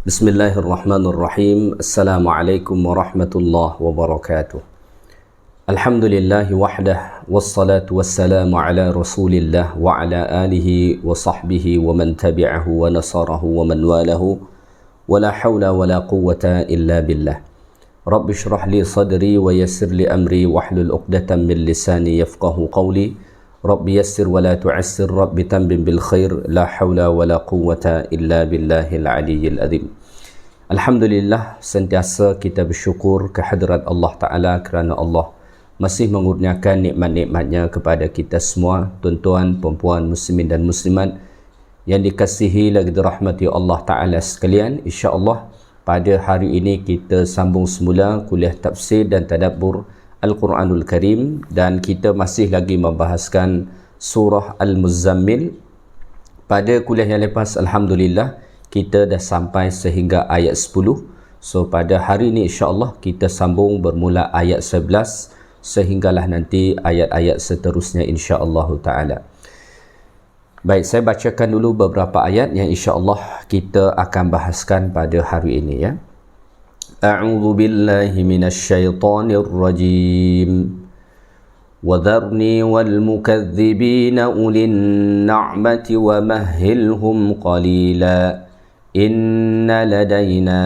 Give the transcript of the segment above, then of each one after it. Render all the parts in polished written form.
Bismillahirrahmanirrahim. Assalamualaikum warahmatullahi wabarakatuh. Alhamdulillahi wahdah, wassalatu wassalamu ala rasulillah wa ala alihi wa sahbihi wa man tabi'ahu wa nasarahu wa man walahu wa la hawla wa la quwwata illa billah. Rabbi shrah li sadri wa yassir li amri wahlul uqdatan min lisani yafqahu qawli. Rabbi yassir wa la tu'assir, Rabbi tambim bil khair, la hawla wa la quwwata illa billahil aliyyil azim. Alhamdulillah, sentiasa kita bersyukur kehadrat Allah Ta'ala kerana Allah masih mengurniakan nikmat-nikmatnya kepada kita semua, tuan-tuan, perempuan, muslimin dan muslimat yang dikasihi lagi dirahmati Allah Ta'ala sekalian. InsyaAllah pada hari ini kita sambung semula kuliah tafsir dan tadabbur Al-Quranul Karim, dan kita masih lagi membahaskan surah Al-Muzammil. Pada kuliah yang lepas, Alhamdulillah, kita dah sampai sehingga ayat 10. So pada hari ini insyaAllah kita sambung bermula ayat 11 sehinggalah nanti ayat-ayat seterusnya insyaAllah ta'ala. Baik, saya bacakan dulu beberapa ayat yang insyaAllah kita akan bahaskan pada hari ini ya. أعوذ بالله من الشيطان الرجيم وذرني والمكذبين أولي النعمة ومهلهم قليلا إن لدينا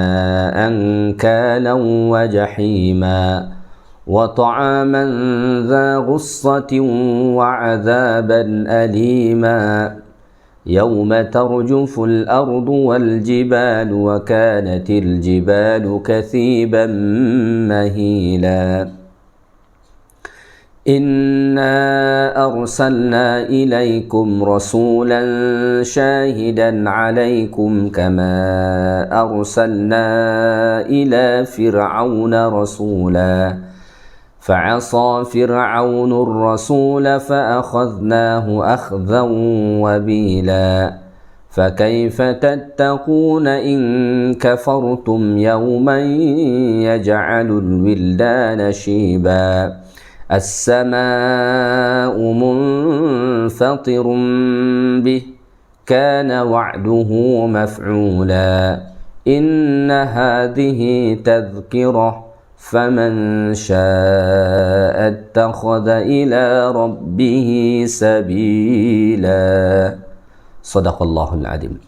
أنكالا وجحيما وطعاما ذا غصة وعذابا أليما يوم ترجف الأرض والجبال وكانت الجبال كثيبا مهيلا إنا أرسلنا إليكم رسولا شاهدا عليكم كما أرسلنا إلى فرعون رسولا فعصى فرعون الرسول فأخذناه أخذا وبيلا فكيف تتقون إن كفرتم يوما يجعل الولدان شيبا السماء منفطر به كان وعده مفعولا إن هذه تذكرة فمن شاء اتخذ إلى ربه سبيلا. Sadaqallahul Azim.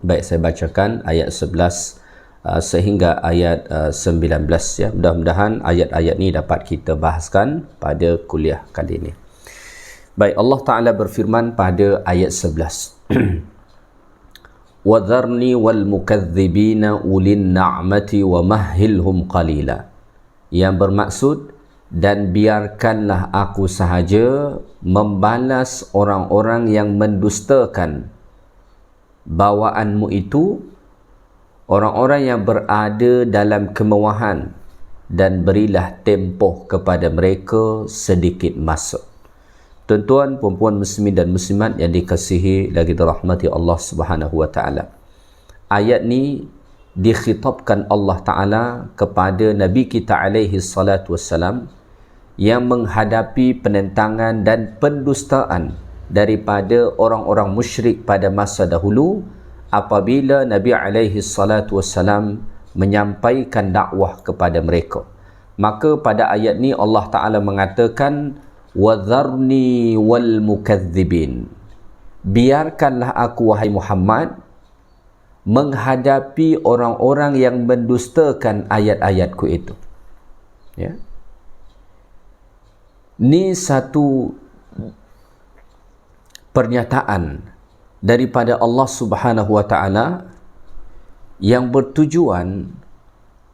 Baik, saya bacakan ayat 11 sehingga ayat 19 ya. Mudah-mudahan ayat-ayat ni dapat kita bahaskan pada kuliah kali ini. Baik, Allah Ta'ala berfirman pada ayat 11. وَذَرْنِي وَالْمُكَذِّبِينَ أُولِي النَّعْمَةِ وَمَهِّلْهُمْ قَلِيلًا, yang bermaksud, dan biarkanlah aku sahaja membalas orang-orang yang mendustakan bawaanmu itu, orang-orang yang berada dalam kemewahan, dan berilah tempoh kepada mereka sedikit masa. Tuan-tuan, perempuan muslimin dan muslimat yang dikasihi lagi dirahmati Allah Subhanahu wa taala. Ayat ni dikhitabkan Allah Taala kepada Nabi kita alaihi salatu wassalam yang menghadapi penentangan dan pendustaan daripada orang-orang musyrik pada masa dahulu apabila Nabi alaihi salatu wassalam menyampaikan dakwah kepada mereka. Maka pada ayat ni Allah Taala mengatakan وَذَرْنِي وَالْمُكَذِّبِينَ, biarkanlah aku wahai Muhammad menghadapi orang-orang yang mendustakan ayat-ayatku itu ya. Ini satu pernyataan daripada Allah Subhanahu wa taala yang bertujuan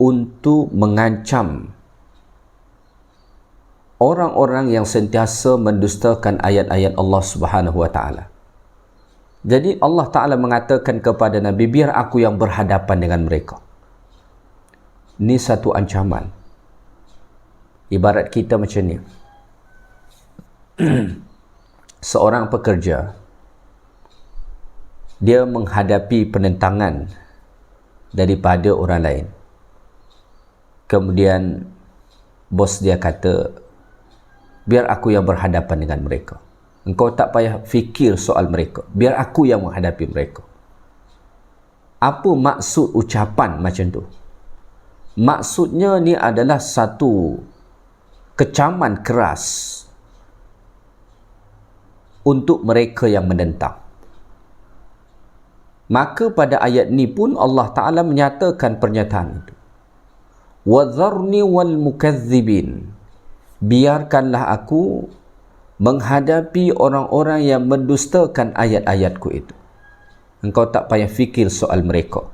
untuk mengancam orang-orang yang sentiasa mendustakan ayat-ayat Allah Subhanahu wa taala. Jadi Allah Taala mengatakan kepada Nabi, biar aku yang berhadapan dengan mereka. Ini satu ancaman. Ibarat kita macam ni. Seorang pekerja, dia menghadapi penentangan daripada orang lain. Kemudian bos dia kata, biar aku yang berhadapan dengan mereka. Engkau tak payah fikir soal mereka. Biar aku yang menghadapi mereka. Apa maksud ucapan macam tu? Maksudnya ni adalah satu kecaman keras untuk mereka yang menentang. Maka pada ayat ni pun Allah Ta'ala menyatakan pernyataan itu. وَذَرْنِ وَالْمُكَذِّبِينَ, biarkanlah aku menghadapi orang-orang yang mendustakan ayat-ayatku itu. Engkau tak payah fikir soal mereka,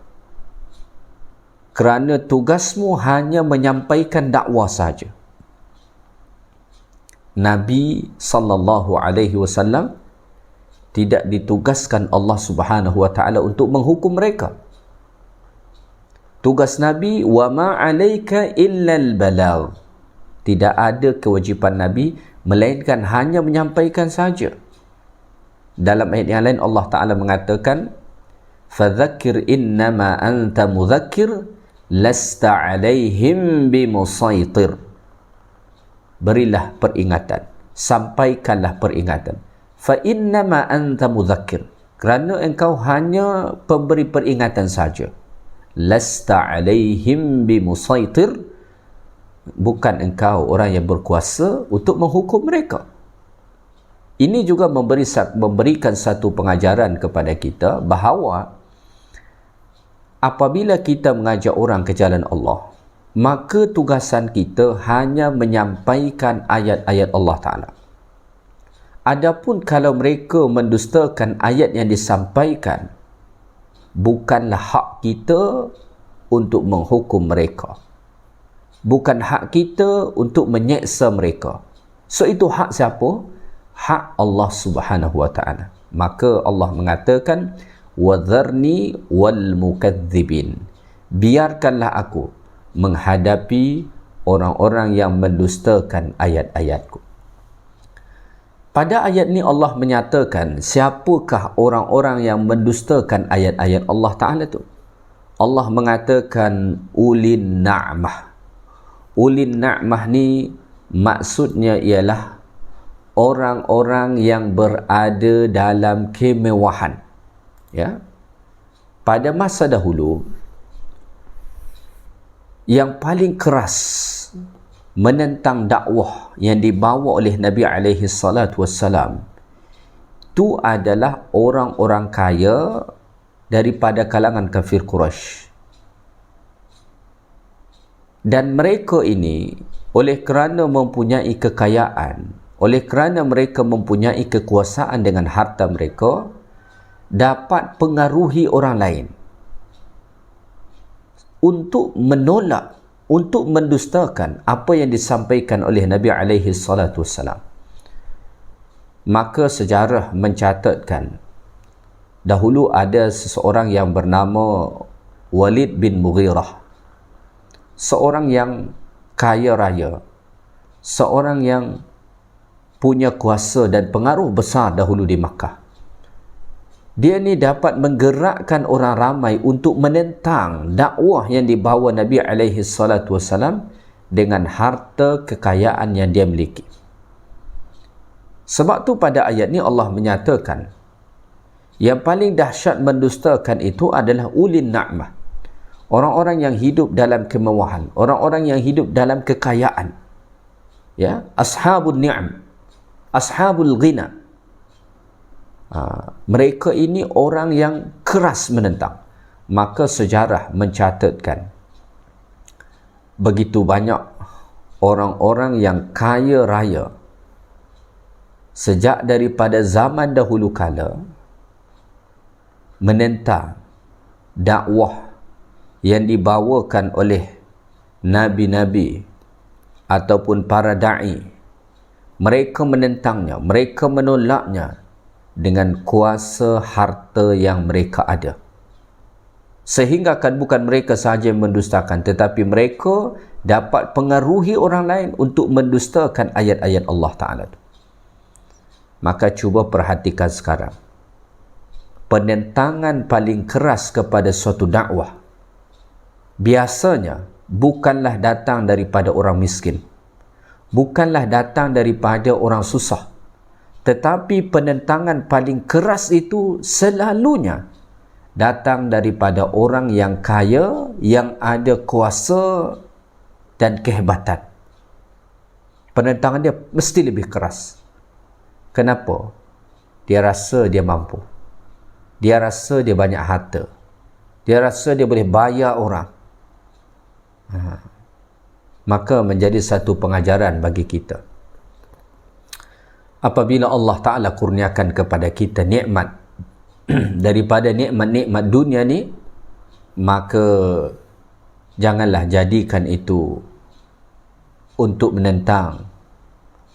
kerana tugasmu hanya menyampaikan dakwah saja. Nabi SAW tidak ditugaskan Allah Subhanahu wa taala untuk menghukum mereka. Tugas Nabi, wa ma 'alaika illal balagh. Tidak ada kewajipan Nabi melainkan hanya menyampaikan saja. Dalam ayat yang lain Allah Taala mengatakan, fadzakkir innama anta mudzakkir lasta 'alaihim bimusaitir. Berilah peringatan, sampaikanlah peringatan. Fa innama anta mudzakkir, kerana engkau hanya pemberi peringatan saja. Lasta 'alaihim bimusaitir, bukan engkau orang yang berkuasa untuk menghukum mereka. Ini juga memberikan satu pengajaran kepada kita bahawa apabila kita mengajak orang ke jalan Allah, maka tugasan kita hanya menyampaikan ayat-ayat Allah Ta'ala. Adapun kalau mereka mendustakan ayat yang disampaikan, bukanlah hak kita untuk menghukum mereka. Bukan hak kita untuk menyeksa mereka. So itu hak siapa? Hak Allah Subhanahu wa taala. Maka Allah mengatakan, wadharni wal mukadzibin, biarkanlah aku menghadapi orang-orang yang mendustakan ayat-ayatku. Pada ayat ni Allah menyatakan siapakah orang-orang yang mendustakan ayat-ayat Allah Ta'ala tu. Allah mengatakan ulin na'mah. Ulin na'mah ni maksudnya ialah orang-orang yang berada dalam kemewahan. Ya. Pada masa dahulu, yang paling keras menentang dakwah yang dibawa oleh Nabi alaihi salatu wassalam itu adalah orang-orang kaya daripada kalangan kafir Quraisy. Dan mereka ini, oleh kerana mempunyai kekayaan, oleh kerana mereka mempunyai kekuasaan dengan harta mereka, dapat pengaruhi orang lain untuk menolak, untuk mendustakan apa yang disampaikan oleh Nabi alaihi salatu wassalam. Maka sejarah mencatatkan dahulu ada seseorang yang bernama Walid bin Mughirah, seorang yang kaya raya, seorang yang punya kuasa dan pengaruh besar dahulu di Makkah. Dia ni dapat menggerakkan orang ramai untuk menentang dakwah yang dibawa Nabi alaihi salatu wassalam dengan harta kekayaan yang dia miliki. Sebab tu pada ayat ni Allah menyatakan yang paling dahsyat mendustakan itu adalah ulin na'mah. Orang-orang yang hidup dalam kemewahan, orang-orang yang hidup dalam kekayaan. Ya, ashabun ni'am, ashabul ghina. Mereka ini orang yang keras menentang. Maka sejarah mencatatkan begitu banyak orang-orang yang kaya raya sejak daripada zaman dahulu kala menentang dakwah yang dibawakan oleh nabi-nabi ataupun para da'i. Mereka menentangnya, mereka menolaknya dengan kuasa harta yang mereka ada. Sehingga kan bukan mereka sahaja yang mendustakan, tetapi mereka dapat pengaruhi orang lain untuk mendustakan ayat-ayat Allah Ta'ala. Maka cuba perhatikan sekarang. Penentangan paling keras kepada suatu dakwah biasanya bukanlah datang daripada orang miskin, bukanlah datang daripada orang susah, tetapi penentangan paling keras itu selalunya datang daripada orang yang kaya, yang ada kuasa dan kehebatan. Penentangan dia mesti lebih keras. Kenapa? Dia rasa dia mampu. Dia rasa dia banyak harta. Dia rasa dia boleh bayar orang. Maka menjadi satu pengajaran bagi kita. Apabila Allah Ta'ala kurniakan kepada kita nikmat daripada nikmat-nikmat dunia ni, maka janganlah jadikan itu untuk menentang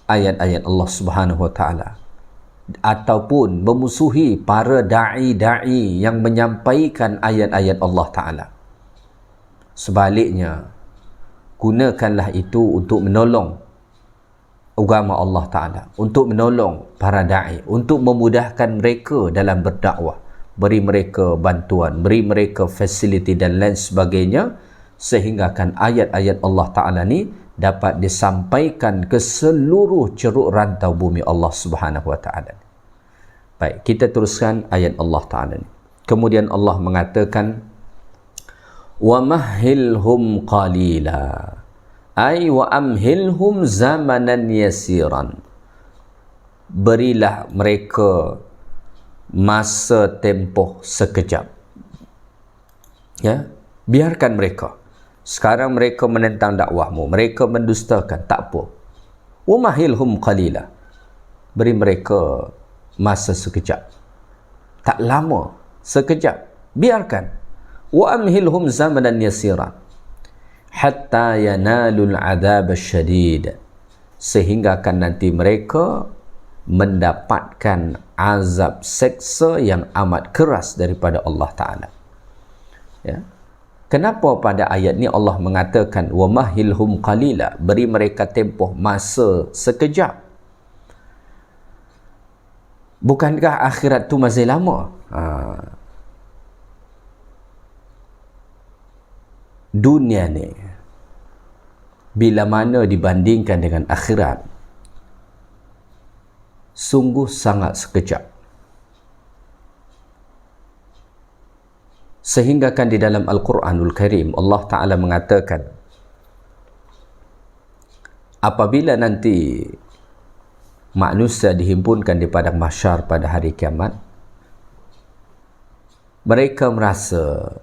ayat-ayat Allah Subhanahu Wa Ta'ala ataupun memusuhi para da'i-da'i yang menyampaikan ayat-ayat Allah Ta'ala. Sebaliknya, gunakanlah itu untuk menolong agama Allah Ta'ala, untuk menolong para da'i, untuk memudahkan mereka dalam berdakwah, beri mereka bantuan, beri mereka fasiliti dan lain sebagainya, sehinggakan ayat-ayat Allah Ta'ala ni dapat disampaikan ke seluruh ceruk rantau bumi Allah Subhanahu Wa Ta'ala. Baik, kita teruskan ayat Allah Ta'ala ni. Kemudian Allah mengatakan, wa mahhilhum qalila, ay wa amhilhum zamanan yasiran. Berilah mereka masa tempoh sekejap. Ya, biarkan mereka. Sekarang mereka menentang dakwahmu, mereka mendustakan, tak apa. Wa mahhilhum qalila. Beri mereka masa sekejap. Tak lama, sekejap. Biarkan. Wa amhilhum zamanan yasiran. Hatta yanalul adab syadid, sehinggakan nanti mereka mendapatkan azab seksa yang amat keras daripada Allah Ta'ala. Ya. Kenapa pada ayat ni Allah mengatakan wa mahilhum qalila, beri mereka tempoh masa sekejap? Bukankah akhirat tu masih lama? Dunia ni bila mana dibandingkan dengan akhirat, sungguh sangat sekejap. Sehinggakan di dalam Al-Quranul Karim Allah Ta'ala mengatakan, apabila nanti manusia dihimpunkan di padang mahsyar pada hari kiamat, mereka merasa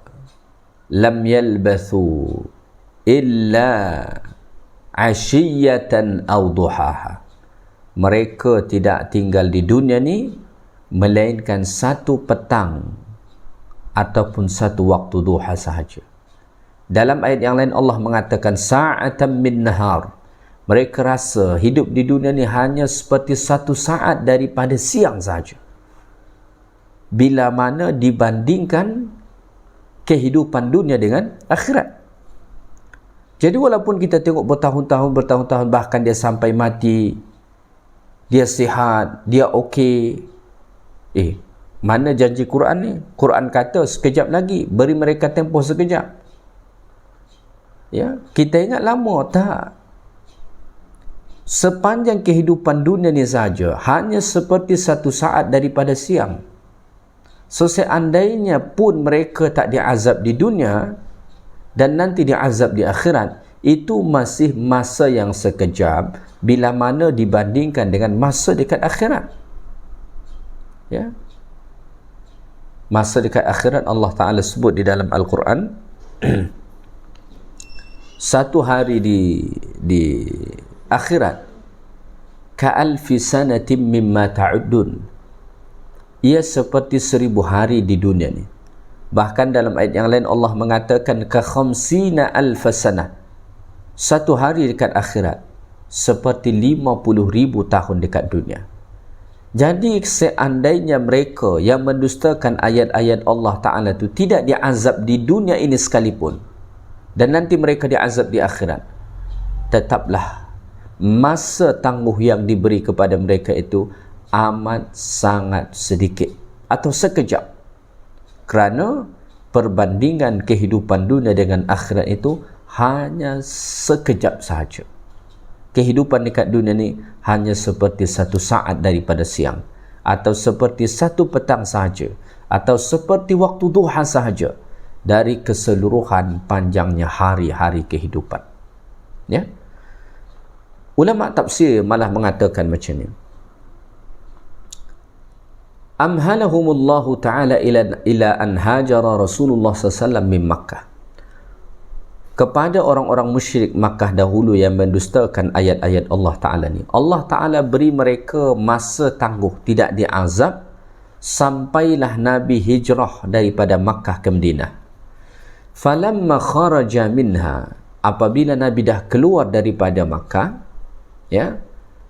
lam yalbathu illa ashiyatan aw duhaha. Mereka tidak tinggal di dunia ni melainkan satu petang ataupun satu waktu duha sahaja. Dalam ayat yang lain Allah mengatakan sa'atan min nahar. Mereka rasa hidup di dunia ni hanya seperti satu saat daripada siang sahaja, bila mana dibandingkan kehidupan dunia dengan akhirat. Jadi walaupun kita tengok bertahun-tahun, bahkan dia sampai mati, dia sihat, dia okey. Mana janji Quran ni? Quran kata sekejap lagi, beri mereka tempoh sekejap. Ya, kita ingat lama tak? Sepanjang kehidupan dunia ni saja hanya seperti satu saat daripada siang. So seandainya pun mereka tak diazab di dunia dan nanti diazab di akhirat, itu masih masa yang sekejap bila mana dibandingkan dengan masa dekat akhirat. Ya. Masa dekat akhirat Allah Ta'ala sebut di dalam Al-Quran satu hari di akhirat ka'alfi sanatim mimma ta'udun, ia seperti 1000 hari di dunia ni. Bahkan dalam ayat yang lain Allah mengatakan ka khamsina alfasanah, satu hari dekat akhirat seperti 50,000 tahun dekat dunia. Jadi seandainya mereka yang mendustakan ayat-ayat Allah Ta'ala itu tidak diazab di dunia ini sekalipun, dan nanti mereka diazab di akhirat, tetaplah masa tangguh yang diberi kepada mereka itu amat sangat sedikit atau sekejap, kerana perbandingan kehidupan dunia dengan akhirat itu hanya sekejap sahaja. Kehidupan dekat dunia ni hanya seperti satu saat daripada siang, atau seperti satu petang sahaja, atau seperti waktu duha sahaja dari keseluruhan panjangnya hari-hari kehidupan. Ya. Ulama tafsir malah mengatakan macam ni. Amhalahumullahu ta'ala ila an hajara Rasulullah SAW min Makkah. Kepada orang-orang musyrik Makkah dahulu yang mendustakan ayat-ayat Allah Ta'ala ni, Allah Ta'ala beri mereka masa tangguh, tidak diazab, sampailah Nabi hijrah daripada Makkah ke Madinah. Falamma kharaja minha, apabila Nabi dah keluar daripada Makkah, ya,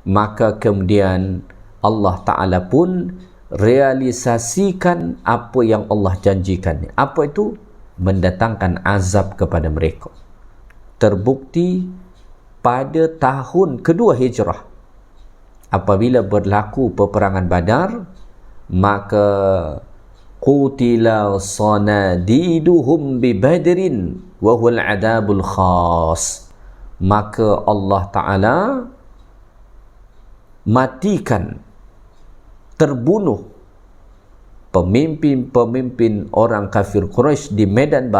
maka kemudian Allah Ta'ala pun realisasikan apa yang Allah janjikan. Apa itu? Mendatangkan azab kepada mereka. Terbukti pada tahun kedua hijrah, apabila berlaku peperangan Badar, maka qutila sanadiduhum bi badrin wa huwal adabul khas, maka Allah Ta'ala matikan, terbunuh pemimpin-pemimpin orang kafir Quraisy di medan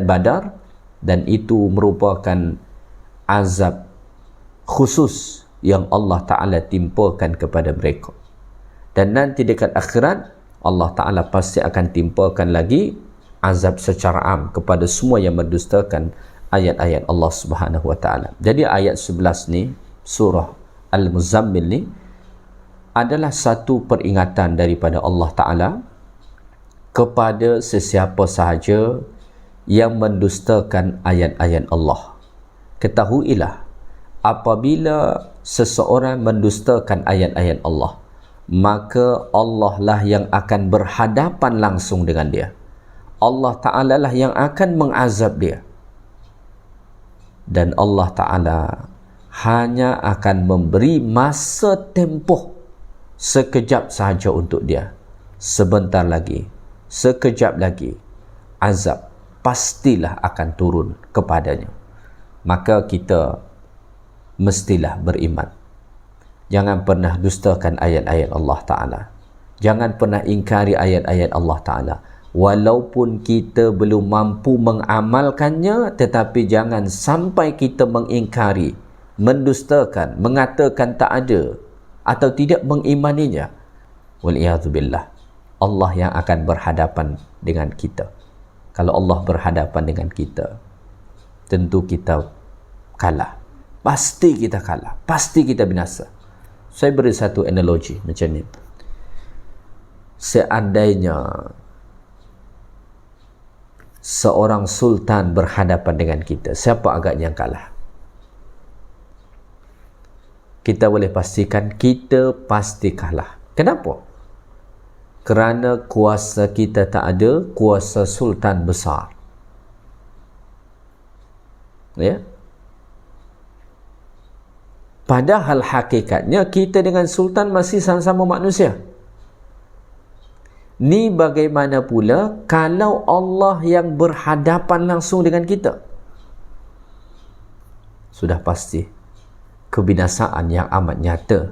Badar, dan itu merupakan azab khusus yang Allah Ta'ala timpakan kepada mereka. Dan nanti dekat akhirat Allah Ta'ala pasti akan timpakan lagi azab secara am kepada semua yang mendustakan ayat-ayat Allah Subhanahu Wa Ta'ala. Jadi ayat 11 ni, surah Al-Muzammil ni, adalah satu peringatan daripada Allah Ta'ala kepada sesiapa sahaja yang mendustakan ayat-ayat Allah. Ketahuilah, apabila seseorang mendustakan ayat-ayat Allah, maka Allah lah yang akan berhadapan langsung dengan dia. Allah Ta'ala lah yang akan mengazab dia. Dan Allah Ta'ala hanya akan memberi masa tempoh sekejap sahaja untuk dia. Sebentar lagi, sekejap lagi, azab pastilah akan turun kepadanya. Maka kita mestilah beriman. Jangan pernah dustakan ayat-ayat Allah Ta'ala. Jangan pernah ingkari ayat-ayat Allah Ta'ala. Walaupun kita belum mampu mengamalkannya, tetapi jangan sampai kita mengingkari, mendustakan, mengatakan tak ada atau tidak mengimaninya. Wal'iyadzubillah. Allah yang akan berhadapan dengan kita. Kalau Allah berhadapan dengan kita, tentu kita kalah. Pasti kita kalah. Pasti kita binasa. Saya beri satu analogi macam ni. Seandainya seorang sultan berhadapan dengan kita, siapa agaknya yang kalah? Kita boleh pastikan kita pasti kalah. Kenapa? Kerana kuasa kita tak ada, kuasa sultan besar. Ya. Padahal hakikatnya kita dengan sultan masih sama-sama manusia. Ni bagaimana pula kalau Allah yang berhadapan langsung dengan kita? Sudah pasti kebinasaan yang amat nyata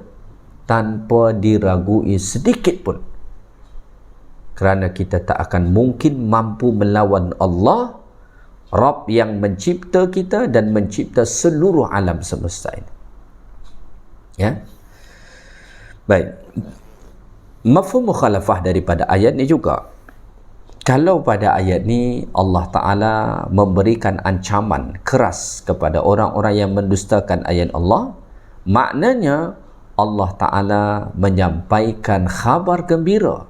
tanpa diragui sedikit pun. Kerana kita tak akan mungkin mampu melawan Allah, Rabb yang mencipta kita dan mencipta seluruh alam semesta ini. Ya. Baik. Mafhum mukhalafah daripada ayat ni juga. Kalau pada ayat ni Allah Ta'ala memberikan ancaman keras kepada orang-orang yang mendustakan ayat Allah, maknanya Allah Ta'ala menyampaikan khabar gembira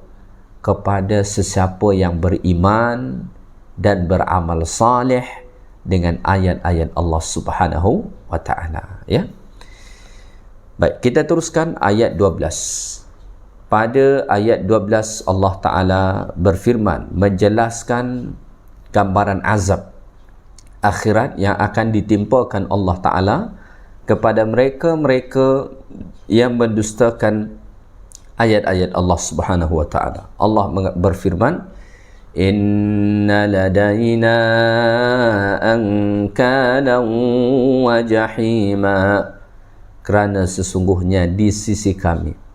kepada sesiapa yang beriman dan beramal saleh dengan ayat-ayat Allah Subhanahu wa Ta'ala. Ya. Baik, kita teruskan ayat 12. Pada ayat 12 Allah Ta'ala berfirman menjelaskan gambaran azab akhirat yang akan ditimpakan Allah Ta'ala kepada mereka-mereka yang mendustakan ayat-ayat Allah Subhanahu wa Ta'ala. Allah berfirman, inna ladaina ankalan wa jahima, kerana sesungguhnya di sisi kami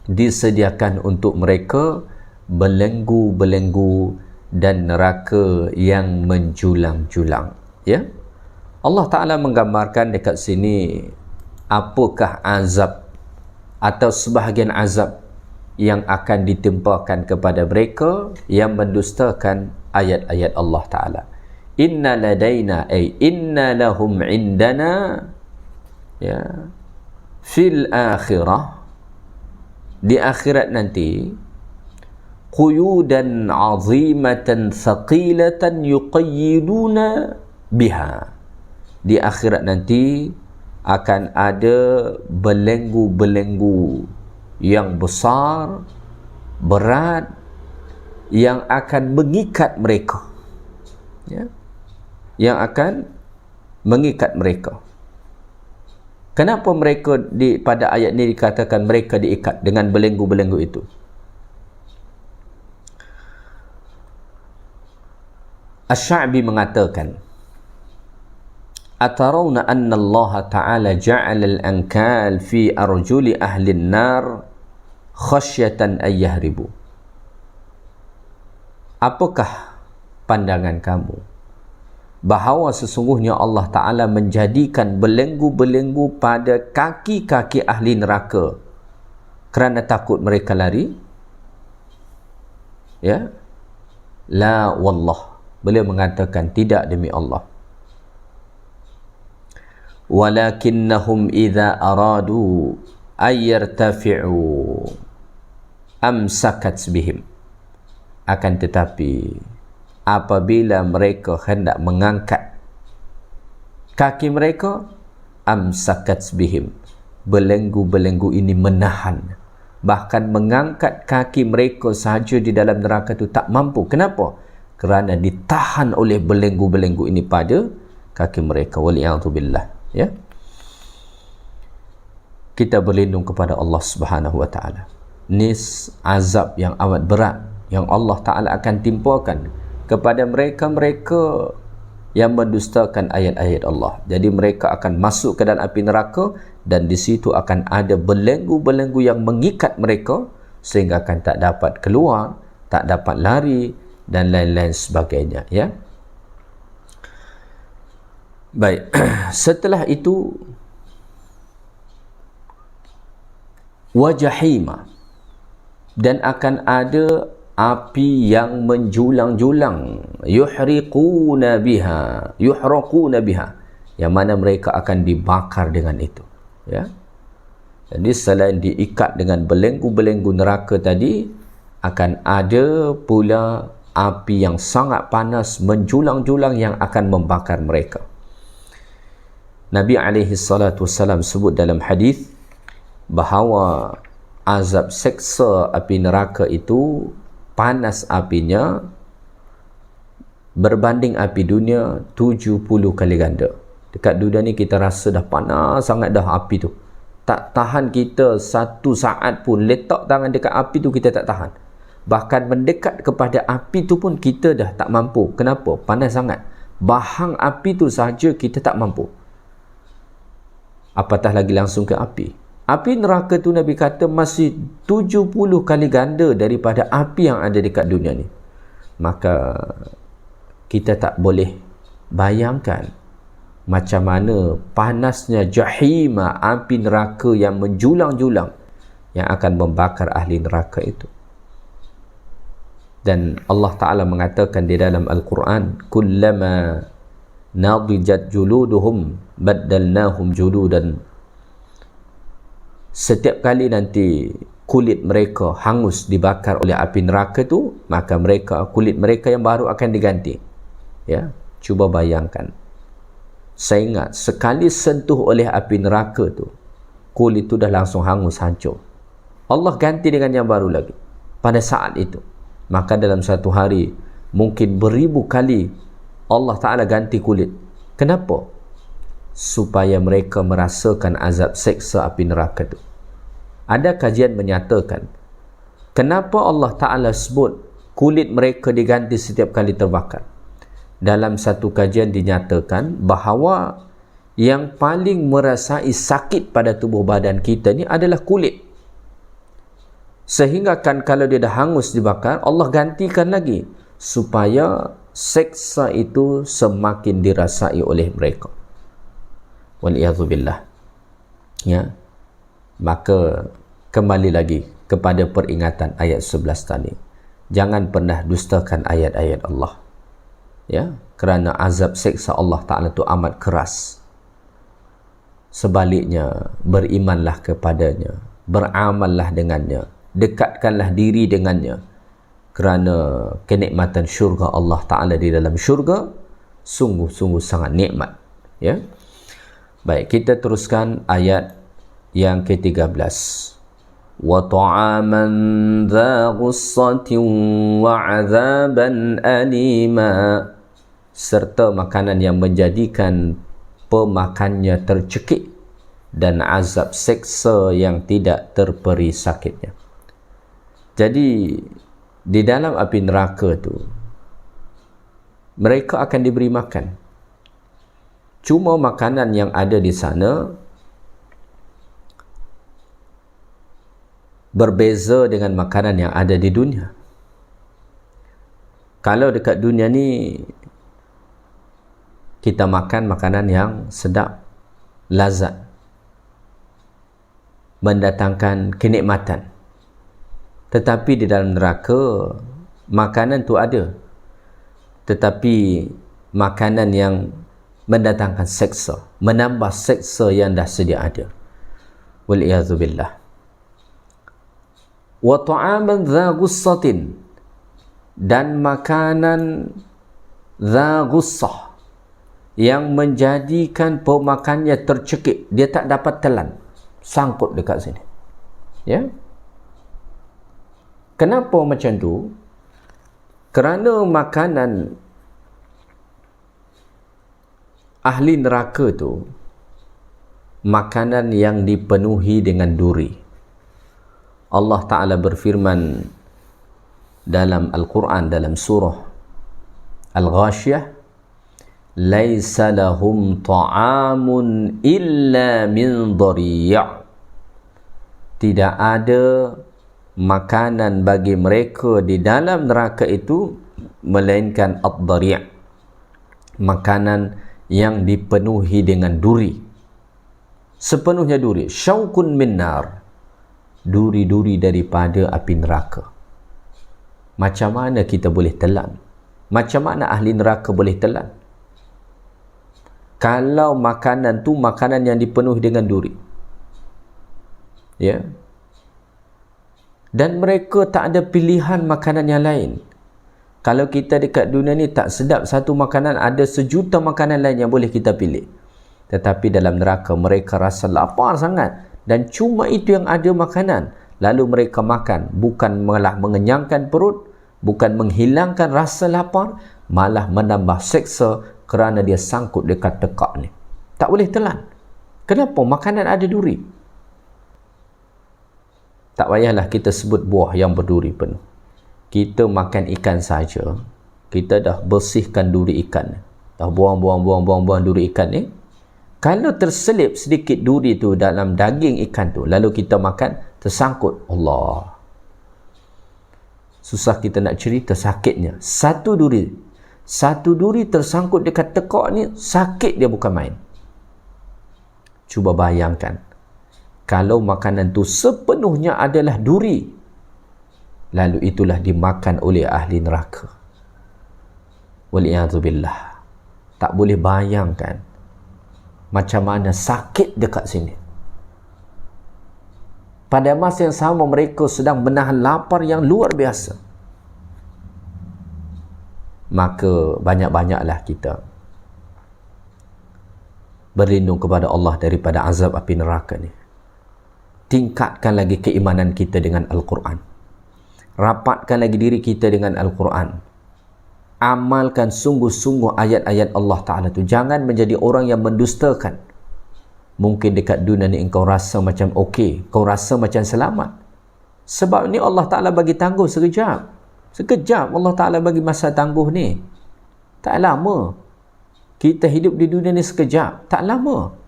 disediakan untuk mereka belenggu-belenggu dan neraka yang menjulang-julang. Ya, Allah Ta'ala menggambarkan dekat sini apakah azab atau sebahagian azab yang akan ditimpakan kepada mereka yang mendustakan ayat-ayat Allah Ta'ala. Inna ladaina ay inna lahum indana, ya, fil akhirah, di akhirat nanti, quyudan azimatan thaqilatan yuqayyiduna biha. Di akhirat nanti akan ada belenggu-belenggu yang besar, berat, yang akan mengikat mereka, ya, yang akan mengikat mereka. Kenapa mereka pada ayat ini dikatakan mereka diikat dengan belenggu-belenggu itu? Asy-Sya'bi mengatakan, atarawna anna Allah Ta'ala ja'ala al-ankal fi arjuli ahli an-nar khasyatan ay yahribu. Apakah pandangan kamu bahawa sesungguhnya Allah Ta'ala menjadikan belenggu-belenggu pada kaki-kaki ahli neraka kerana takut mereka lari? Ya, la wallah, beliau mengatakan tidak, demi Allah. Walakinnahum idza aradu ay yartafi'u amsakat bihim. Akan tetapi apabila mereka hendak mengangkat kaki mereka, amsakat bihim, belenggu-belenggu ini menahan, bahkan mengangkat kaki mereka sahaja di dalam neraka itu tak mampu. Kenapa? Kerana ditahan oleh belenggu-belenggu ini pada kaki mereka. Waliyadzubillah. Ya, kita berlindung kepada Allah Subhanahu wa Ta'ala. Nis azab yang amat berat yang Allah Ta'ala akan timpakan kepada mereka-mereka yang mendustakan ayat-ayat Allah. Jadi mereka akan masuk ke dalam api neraka, dan di situ akan ada belenggu-belenggu yang mengikat mereka sehingga akan tak dapat keluar, tak dapat lari dan lain-lain sebagainya. Ya, baik. Setelah itu, wajahima, dan akan ada api yang menjulang-julang, yuhraquna biha, yang mana mereka akan dibakar dengan itu. Ya, jadi selain diikat dengan belenggu-belenggu neraka tadi, akan ada pula api yang sangat panas menjulang-julang yang akan membakar mereka. Nabi SAW sebut dalam hadis bahawa azab seksa api neraka itu panas apinya berbanding api dunia 70 kali ganda. Dekat dunia ni kita rasa dah panas sangat dah api tu. Tak tahan kita satu saat pun, letak tangan dekat api tu kita tak tahan. Bahkan mendekat kepada api tu pun kita dah tak mampu. Kenapa? Panas sangat. Bahang api tu sahaja kita tak mampu, apatah lagi langsung ke api. Api neraka tu Nabi kata masih 70 kali ganda daripada api yang ada dekat dunia ni. Maka kita tak boleh bayangkan macam mana panasnya jahima, api neraka yang menjulang-julang yang akan membakar ahli neraka itu. Dan Allah Ta'ala mengatakan di dalam Al-Quran, kullama nadijat juluduhum baddalnahum juludan. Setiap kali nanti kulit mereka hangus dibakar oleh api neraka tu, maka kulit mereka yang baru akan diganti. Ya, cuba bayangkan. Saya ingat sekali sentuh oleh api neraka tu, kulit tu dah langsung hangus, hancur. Allah ganti dengan yang baru lagi pada saat itu. Maka dalam satu hari mungkin beribu kali Allah Ta'ala ganti kulit. Kenapa? Supaya mereka merasakan azab seksa api neraka itu. Ada kajian menyatakan kenapa Allah Ta'ala sebut kulit mereka diganti setiap kali terbakar. Dalam satu kajian dinyatakan bahawa yang paling merasai sakit pada tubuh badan kita ni adalah kulit. Sehingga kan kalau dia dah hangus dibakar, Allah gantikan lagi supaya seksa itu semakin dirasai oleh mereka. Waliyadzubillah. Ya. Maka kembali lagi kepada peringatan ayat 11 tadi. Jangan pernah dustakan ayat-ayat Allah. Ya, kerana azab seksa Allah Ta'ala itu amat keras. Sebaliknya, berimanlah kepadanya, beramallah dengannya, dekatkanlah diri dengannya, kerana kenikmatan syurga Allah Ta'ala di dalam syurga sungguh-sungguh sangat nikmat. Ya. Baik, kita teruskan ayat yang ke-13. Wa ta'aman dha ghussatin wa 'adzaban alima, serta makanan yang menjadikan pemakannya tercekik dan azab seksa yang tidak terperi sakitnya. Jadi di dalam api neraka tu mereka akan diberi makan. Cuma makanan yang ada di sana berbeza dengan makanan yang ada di dunia. Kalau dekat dunia ni kita makan makanan yang sedap, lazat, mendatangkan kenikmatan. Tetapi di dalam neraka makanan tu ada, tetapi makanan yang mendatangkan seksa, menambah seksa yang dah sedia ada. Waliyadzubillah. Wa ta'aman dha ghussatin, dan makanan dha ghussah, yang menjadikan pemakannya tercekik, dia tak dapat telan, sangkut dekat sini. Ya. Kenapa macam tu? Kerana makanan ahli neraka tu makanan yang dipenuhi dengan duri. Allah Ta'ala berfirman dalam Al-Quran, dalam surah Al-Ghashiyah, laisa lahum ta'amun illa min dhari', tidak ada makanan bagi mereka di dalam neraka itu melainkan ad-dhari', makanan yang dipenuhi dengan duri, sepenuhnya duri, syaukun min nar, duri-duri daripada api neraka. Macam mana kita boleh telan? Macam mana ahli neraka boleh telan? Kalau makanan tu makanan yang dipenuhi dengan duri. Ya. Dan mereka tak ada pilihan makanan yang lain. Kalau kita dekat dunia ni tak sedap satu makanan, ada sejuta makanan lain yang boleh kita pilih. Tetapi dalam neraka mereka rasa lapar sangat, dan cuma itu yang ada makanan. Lalu mereka makan, bukan malah mengenyangkan perut, bukan menghilangkan rasa lapar, malah menambah seksa kerana dia sangkut dekat tekak ni. Tak boleh telan. Kenapa? Makanan ada duri. Tak payahlah kita sebut buah yang berduri penuh. Kita makan ikan saja, kita dah bersihkan duri ikan, dah buang duri ikan ni. Kalau terselip sedikit duri tu dalam daging ikan tu, lalu kita makan, tersangkut, Allah, susah kita nak cerita sakitnya. Satu duri tersangkut dekat tekak ni, sakit dia bukan main. Cuba bayangkan, kalau makanan tu sepenuhnya adalah duri, lalu itulah dimakan oleh ahli neraka. Waliyadzubillah. Tak boleh bayangkan macam mana sakit dekat sini. Pada masa yang sama mereka sedang menahan lapar yang luar biasa. Maka banyak-banyaklah kita berlindung kepada Allah daripada azab api neraka ni. Tingkatkan lagi keimanan kita dengan Al-Quran. Rapatkan lagi diri kita dengan Al-Quran. Amalkan sungguh-sungguh ayat-ayat Allah Ta'ala tu. Jangan menjadi orang yang mendustakan. Mungkin dekat dunia ni engkau rasa macam okey, kau rasa macam selamat. Sebab ni Allah Ta'ala bagi tangguh sekejap. Sekejap Allah Ta'ala bagi masa tangguh ni. Tak lama. Kita hidup di dunia ni sekejap. Tak lama.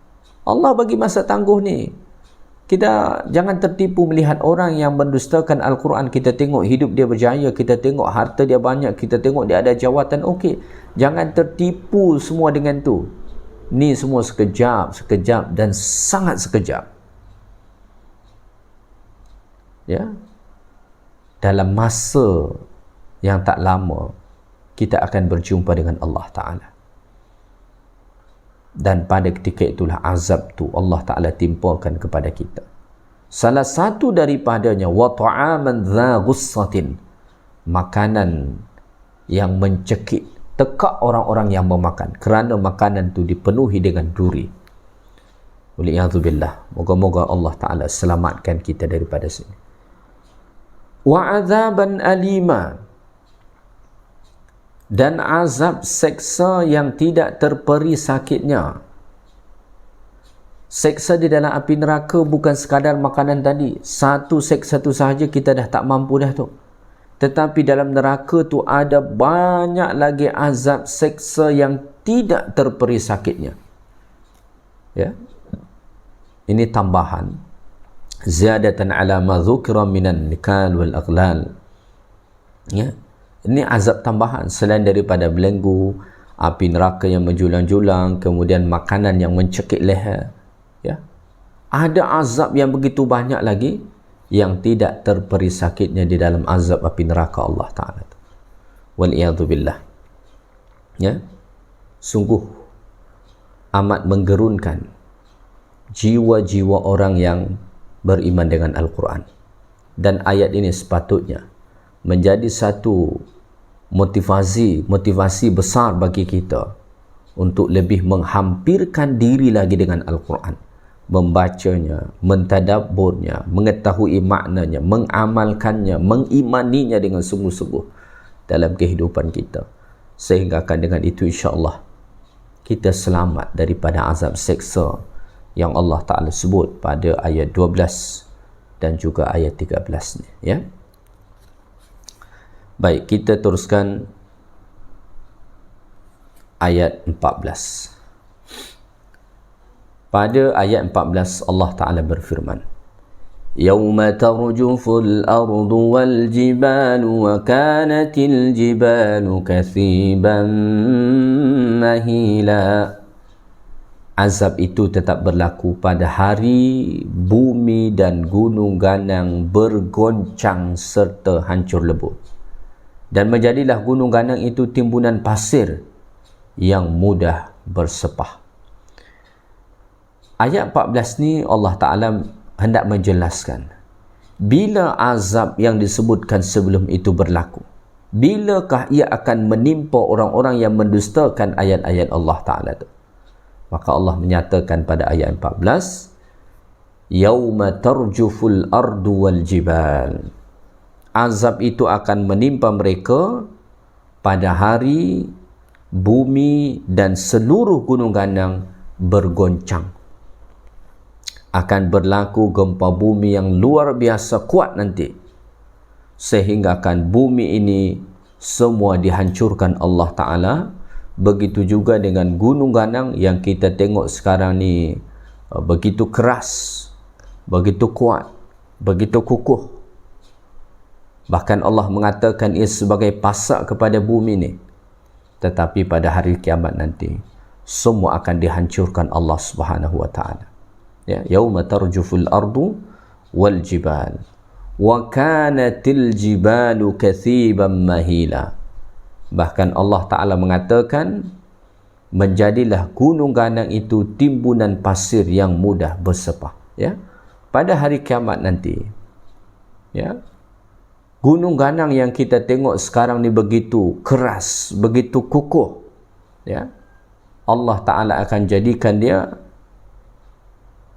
Allah bagi masa tangguh ni. Kita jangan tertipu melihat orang yang mendustakan Al-Quran. Kita tengok hidup dia berjaya, kita tengok harta dia banyak, kita tengok dia ada jawatan, okey. Jangan tertipu semua dengan tu. Ni semua sekejap dan sangat sekejap. Ya. Dalam masa yang tak lama, kita akan berjumpa dengan Allah Ta'ala. Dan pada ketika itulah azab tu Allah Ta'ala timpakan kepada kita. Salah satu daripadanya wa ta'aman dha ghussatin, makanan yang mencekik, tekak orang-orang yang memakan, kerana makanan tu dipenuhi dengan duri. Waliyadzubillah. Moga-moga Allah Ta'ala selamatkan kita daripada sini. Wa azaban alima, dan azab seksa yang tidak terperi sakitnya. Seksa di dalam api neraka bukan sekadar makanan tadi. Satu seksa tu sahaja kita dah tak mampu dah tu. Tetapi dalam neraka tu ada banyak lagi azab seksa yang tidak terperi sakitnya. Ya. Ini tambahan. Ziyadatan ala ma dzukira minan nikal wal aghlal. Ya. Ini azab tambahan selain daripada belenggu, api neraka yang menjulang-julang, kemudian makanan yang mencekik leher. Ya. Ada azab yang begitu banyak lagi yang tidak terperi sakitnya di dalam azab api neraka Allah Ta'ala. Wal'iyadzubillah. Ya. Sungguh amat menggerunkan jiwa-jiwa orang yang beriman dengan Al-Quran. Dan ayat ini sepatutnya menjadi satu motivasi besar bagi kita untuk lebih menghampirkan diri lagi dengan Al-Quran, membacanya, mentadabburnya, mengetahui maknanya, mengamalkannya, mengimaninya dengan sungguh-sungguh dalam kehidupan kita, sehingga akan dengan itu insya-Allah kita selamat daripada azab seksa yang Allah Ta'ala sebut pada ayat 12 dan juga ayat 13 ni, ya. Baik, kita teruskan ayat 14. Pada ayat 14 Allah Ta'ala berfirman, Yawma tarjuful ardu wal jibalu wa kanatil jibalu kathiban mahila. Azab itu tetap berlaku pada hari bumi dan gunung ganang bergoncang serta hancur lebur. Dan menjadilah gunung ganang itu timbunan pasir yang mudah bersepah. Ayat 14 ni Allah Ta'ala hendak menjelaskan bila azab yang disebutkan sebelum itu berlaku. Bilakah ia akan menimpa orang-orang yang mendustakan ayat-ayat Allah Ta'ala tu? Maka Allah menyatakan pada ayat 14, Yawma tarjuful ardu wal jibal. Azab itu akan menimpa mereka pada hari bumi dan seluruh gunung ganang bergoncang. Akan berlaku gempa bumi yang luar biasa kuat nanti, sehingga akan bumi ini semua dihancurkan Allah Ta'ala. Begitu juga dengan gunung ganang yang kita tengok sekarang ni begitu keras, begitu kuat, begitu kukuh. Bahkan Allah mengatakan ia sebagai pasak kepada bumi ni. Tetapi pada hari kiamat nanti semua akan dihancurkan Allah Subhanahu wa Ta'ala. Ya, yauma tarjuful ardu wal jibal wa kanatil jibalu kathiban mahila. Bahkan Allah Ta'ala mengatakan menjadilah gunung ganang itu timbunan pasir yang mudah bersepah. Ya, pada hari kiamat nanti, ya, gunung ganang yang kita tengok sekarang ni begitu keras, begitu kukuh, ya, Allah Ta'ala akan jadikan dia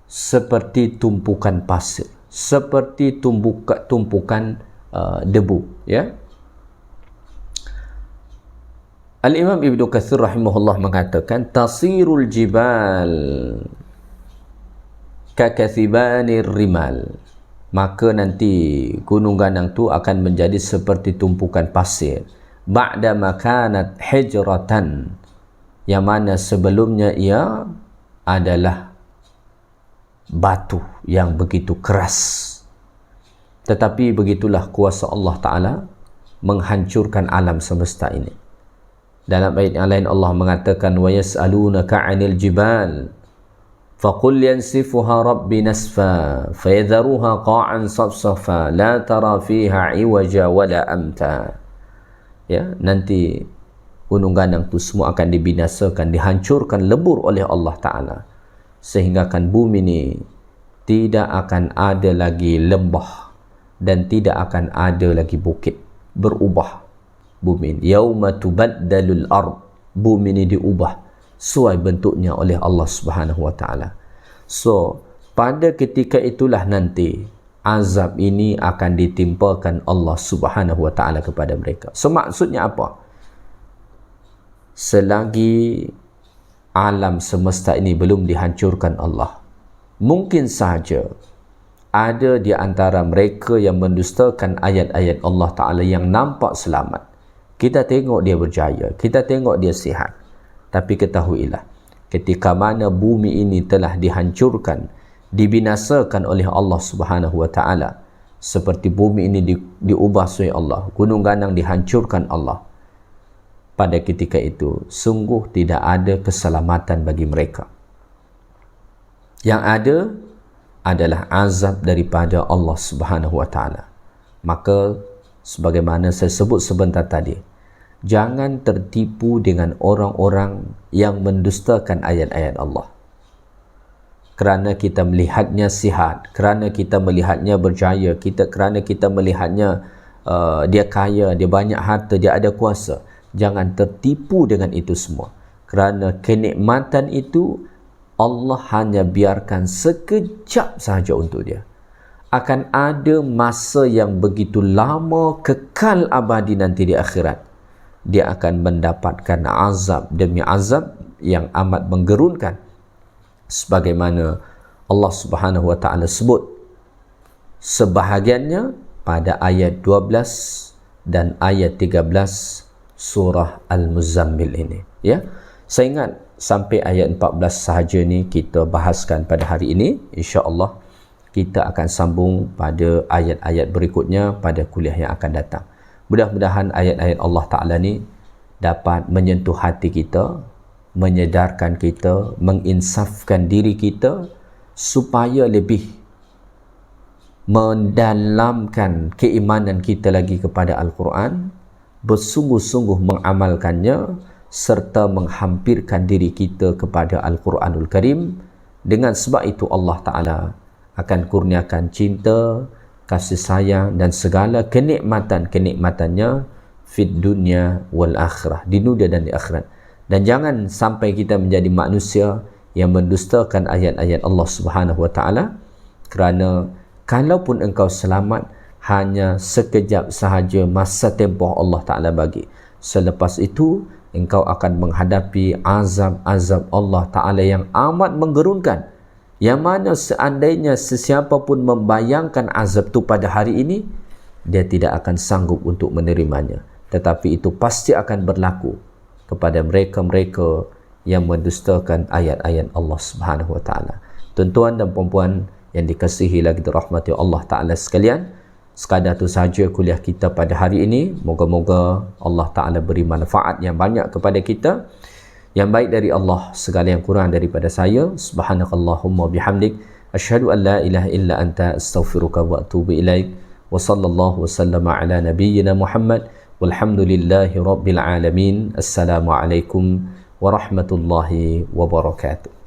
seperti tumpukan pasir, seperti tumpukan debu, ya. Al-Imam Ibnu Katsir rahimahullah mengatakan tasirul jibal kakathibanir rimal. Maka nanti gunung ganang tu akan menjadi seperti tumpukan pasir. Ba'da makanat hijratan, yang mana sebelumnya ia adalah batu, yang begitu keras. Tetapi begitulah kuasa Allah Ta'ala menghancurkan alam semesta ini. Dalam ayat yang lain Allah mengatakan wa yas'alunaka 'anil jibal faqul yansifuha rabbi nasfa fayadharuha qa'an safsafa la tara fiha 'iwaja wala amta. Ya, nanti gunung ganang itu semua akan dibinasakan, dihancurkan lebur oleh Allah Ta'ala, sehingga kan bumi ini tidak akan ada lagi lembah dan tidak akan ada lagi bukit. Berubah bumi ini. Yauma tubaddalul ard, bumi ini diubah sesuai bentuknya oleh Allah Subhanahu wa Ta'ala. So pada ketika itulah nanti azab ini akan ditimpakan Allah Subhanahu wa Ta'ala kepada mereka. So maksudnya apa? Selagi alam semesta ini belum dihancurkan Allah, mungkin saja ada di antara mereka yang mendustakan ayat-ayat Allah Ta'ala yang nampak selamat. Kita tengok dia berjaya, kita tengok dia sihat. Tapi ketahuilah, ketika mana bumi ini telah dihancurkan, dibinasakan oleh Allah Subhanahu wa Ta'ala, seperti bumi ini diubah oleh Allah, gunung ganang dihancurkan Allah, pada ketika itu sungguh tidak ada keselamatan bagi mereka. Yang ada adalah azab daripada Allah Subhanahu wa Ta'ala. Maka sebagaimana saya sebut sebentar tadi, jangan tertipu dengan orang-orang yang mendustakan ayat-ayat Allah. Kerana kita melihatnya sihat, kerana kita melihatnya berjaya, kerana kita melihatnya dia kaya, dia banyak harta, dia ada kuasa, jangan tertipu dengan itu semua. Kerana kenikmatan itu Allah hanya biarkan sekejap sahaja untuk dia. Akan ada masa yang begitu lama, kekal abadi nanti di akhirat. Dia akan mendapatkan azab demi azab yang amat menggerunkan. Sebagaimana Allah Subhanahu wa Ta'ala sebut sebahagiannya pada ayat 12 dan ayat 13 surah Al-Muzammil ini. Ya, saya ingat sampai ayat 14 sahaja ni kita bahaskan pada hari ini. InsyaAllah kita akan sambung pada ayat-ayat berikutnya pada kuliah yang akan datang. Mudah-mudahan ayat-ayat Allah Ta'ala ni dapat menyentuh hati kita, menyedarkan kita, menginsafkan diri kita supaya lebih mendalamkan keimanan kita lagi kepada Al-Quran, bersungguh-sungguh mengamalkannya, serta menghampirkan diri kita kepada Al-Quranul Karim. Dengan sebab itu Allah Ta'ala akan kurniakan cinta, kasih sayang dan segala kenikmatan-kenikmatannya fid dunya wal akhirah, di dunia dan di akhirat. Dan jangan sampai kita menjadi manusia yang mendustakan ayat-ayat Allah Subhanahu wa Ta'ala, kerana kalaupun engkau selamat, hanya sekejap sahaja masa tempoh Allah Ta'ala bagi. Selepas itu engkau akan menghadapi azab-azab Allah Ta'ala yang amat menggerunkan, yang mana seandainya sesiapa pun membayangkan azab itu pada hari ini, dia tidak akan sanggup untuk menerimanya. Tetapi itu pasti akan berlaku kepada mereka-mereka yang mendustakan ayat-ayat Allah Subhanahu wa Ta'ala. Tuan-tuan dan puan-puan yang dikasihi lagi dirahmati Allah Ta'ala sekalian, sekadar itu sahaja kuliah kita pada hari ini. Moga-moga Allah Ta'ala beri manfaat yang banyak kepada kita. Yang baik dari Allah, segala yang kurang daripada saya. Subhanakallahumma bihamdik, asyhadu an la ilaha illa anta, astaghfiruka wa atubu ilaik. Wa sallallahu wa sallama ala nabiyyina Muhammad, walhamdulillahi rabbil alamin. Assalamualaikum warahmatullahi wabarakatuh.